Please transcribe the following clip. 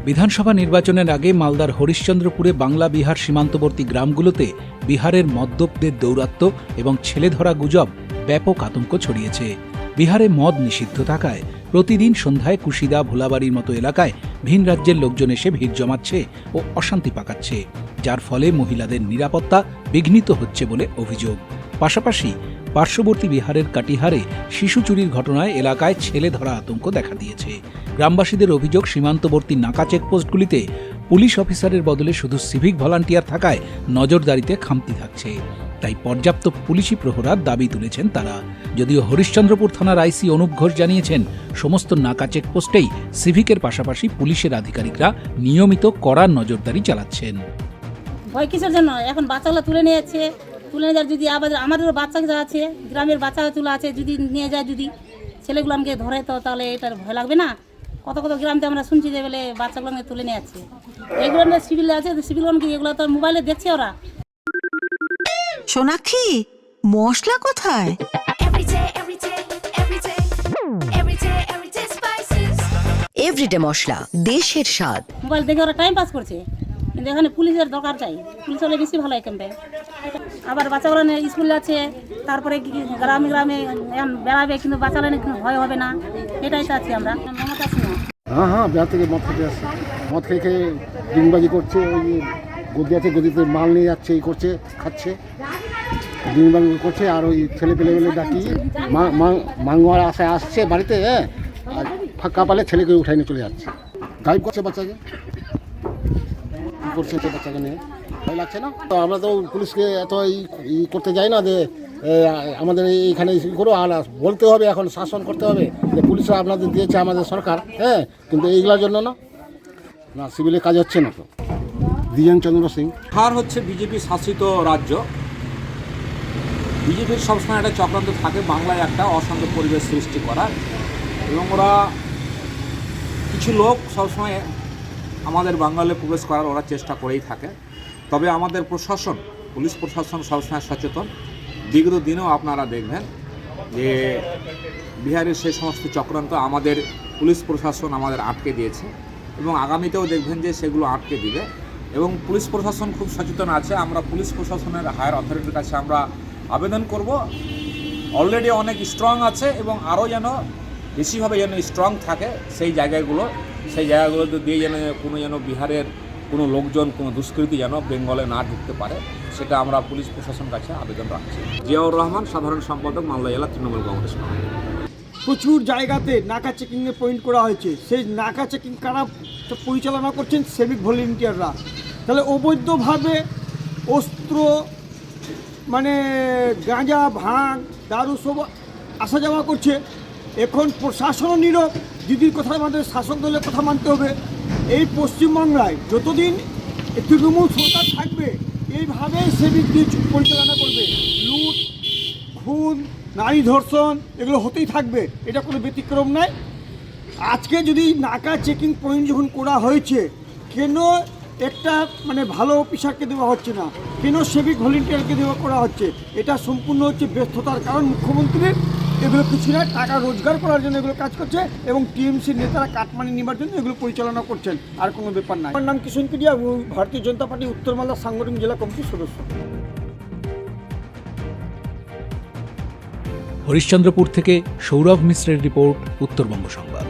বিধানসভা নির্বাচনের আগে মালদার হরিশ্চন্দ্রপুরে বাংলা বিহার সীমান্তবর্তী গ্রামগুলোতে বিহারের মদ্যপদের দৌরাত্ম্য এবং ছেলে ধরা গুজব ব্যাপক আতঙ্ক ছড়িয়েছে। বিহারে মদ নিষিদ্ধ থাকায় প্রতিদিন সন্ধ্যায় কুশিদা, ভোলাবাড়ির মতো এলাকায় ভিন রাজ্যের লোকজন এসে ভিড় জমাচ্ছে ও অশান্তি পাকাচ্ছে, যার ফলে মহিলাদের নিরাপত্তা বিঘ্নিত হচ্ছে বলে অভিযোগ। পাশাপাশি পার্শ্ববর্তী বিহারের কাটিহারে শিশু চুরির ঘটনায় এলাকায় ছেলে ধরা আতঙ্ক দেখা দিয়েছে। গ্রামবাসীদের অভিযোগ, সীমান্তবর্তী নাকা চেকপোস্টগুলিতে পুলিশ অফিসারের বদলে শুধু সিভিক ভলান্টিয়ার থাকায় নজরদারিতে খামতি থাকছে। তাই পর্যাপ্ত পুলিশি প্রহরার দাবি তুলেছেন তারা। যদিও হরিশ্চন্দ্রপুর থানার আইসি অনুপ ঘোষ জানিয়েছেন, সমস্ত নাকা চেকপোস্টেই সিভিকের পাশাপাশি পুলিশের আধিকারিকরা নিয়মিত কড়া নজরদারি চালাচ্ছেন। ভয় কিসের জন্য? এখন বাচ্চাগুলো তুলে নিয়ে যাচ্ছে, তুলে নিয়ে যায় যদি আবার আমাদেরও বাচ্চা আছে, গ্রামের বাচ্চাগুলো আছে, যদি নিয়ে যায়, যদি ছেলেগুলো আমাকে ধরে তো তাহলে এটার ভয় লাগবে না? কত কত গ্রামতে আমরা শুনছি যে বলে বাচ্চাগুলোকে তুলে নিয়ে যাচ্ছে। এগুলো সিভিল আছে, সিভিলগুলোকে এগুলো তো মোবাইলে দেখছে ওরা। সোনাক্ষী, মশলা কোথায়? এভরিডে মশলা, দেশের স্বাদ। মোবাইল দেখে ওরা টাইম পাস করছে, কিন্তু এখানে পুলিশের দরকার চাই। পুলিশ হলে বেশি ভালো হয় ক্যাম্পে। আবার বাচ্চাগুলো স্কুলে আছে, তারপরে গ্রামে গ্রামে বেড়াবে, কিন্তু বাচ্চারা কিন্তু ভয় হবে না, এটাই চাচ্ছি আমরা। মমতা সিনহা। হ্যাঁ, বিহার থেকে মদ খেতে আসছে, মদ খেয়ে খেয়ে ডিমবাজি করছে, ওই গদি আছে, গদিতে মাল নিয়ে যাচ্ছে, এই করছে, খাচ্ছে, ডিমবাজি করছে। আর ওই ছেলে পেলেগুলো ডাকি মাঙ্গোয়ার আশায় আসছে বাড়িতে, হ্যাঁ, আর ফাঁকা পালে ছেলেকে উঠাই নিয়ে চলে যাচ্ছে, গাইব করছে বাচ্চাকে। কী করছে সে বাচ্চাকে নিয়ে? ভয় লাগছে না তো? আমরা তো পুলিশকে এত ই করতে যাই না যে আমাদের এইখানে করো, আর বলতে হবে, এখন শাসন করতে হবে যে পুলিশরা আপনাদের দিয়েছে আমাদের সরকার, হ্যাঁ, কিন্তু এইগুলোর জন্য না সিভিলের কাজ হচ্ছে না। তো দ্বিজেন চন্দ্র সিং। বিহার হচ্ছে বিজেপি শাসিত রাজ্য। বিজেপির সবসময় একটা চক্রান্ত থাকে বাংলায় একটা অশান্ত পরিবেশ সৃষ্টি করার, এবং ওরা কিছু লোক সবসময় আমাদের বাঙালি প্রবেশ করার ওরা চেষ্টা করেই থাকে। তবে আমাদের প্রশাসন, পুলিশ প্রশাসন সবসময় সচেতন। বিগত দিনেও আপনারা দেখবেন যে বিহারের সেই সমস্ত চক্রান্ত আমাদের পুলিশ প্রশাসন আমাদের আটকে দিয়েছে, এবং আগামীতেও দেখবেন যে সেগুলো আটকে দিবে। এবং পুলিশ প্রশাসন খুব সচেতন আছে। আমরা পুলিশ প্রশাসনের হায়ার অথরিটির কাছে আমরা আবেদন করব, অলরেডি অনেক স্ট্রং আছে এবং আরও যেন বেশিভাবে যেন স্ট্রং থাকে সেই জায়গাগুলোতে দিয়ে যেন বিহারের কোনো লোকজন, কোনো দুষ্কৃতী যেন বেঙ্গলে না ঢুকতে পারে, সেটা আমরা পুলিশ প্রশাসনের কাছে আবেদন রাখছি। জিয়াউর রহমান, সাধারণ সম্পাদক, মালদা জেলা তৃণমূল কংগ্রেস কমিটি। প্রচুর জায়গাতে নাকা চেকিংয়ে পয়েন্ট করা হয়েছে। সেই নাকা চেকিং কারা পরিচালনা করছেন? সিভিক ভলেন্টিয়াররা। তাহলে অবৈধভাবে অস্ত্র, মানে গাঁজা, ভাঙ, দারু সব আসা যাওয়া করছে। এখন প্রশাসনও নীরব। দিদির কথা আমাদের শাসক দলের কথা মানতে হবে। এই পশ্চিমবাংলায় যতদিন তৃণমূল সরকার থাকবে, এইভাবেই সিভিক দিয়ে পরিচালনা করবে। লুট, খুন, নারী ধর্ষণ এগুলো হতেই থাকবে, এটা কোনো ব্যতিক্রম নয়। আজকে যদি নাকা চেকিং পয়েন্ট যখন করা হয়েছে, কেন একটা মানে ভালো অফিসারকে দেওয়া হচ্ছে না, কেন সিভিক ভলেন্টিয়ারকে দেওয়া করা হচ্ছে? এটা সম্পূর্ণ হচ্ছে ব্যর্থতার কারণ মুখ্যমন্ত্রীর। এগুলো কিছু না, টাকা রোজগার করার জন্য এগুলো কাজ করছে, এবং টিএমসির নেতারা কাটমানি নেবার জন্য এগুলো পরিচালনা করছেন, আর কোনো ব্যাপার নাই। আমার নাম কিষণ কেডিয়া, ভারতীয় জনতা পার্টি উত্তর মালদা সাংগঠনিক জেলা কমিটির সদস্য। হরিশ্চন্দ্রপুর থেকে সৌরভ মিশ্রের রিপোর্ট, উত্তরবঙ্গ সংবাদ।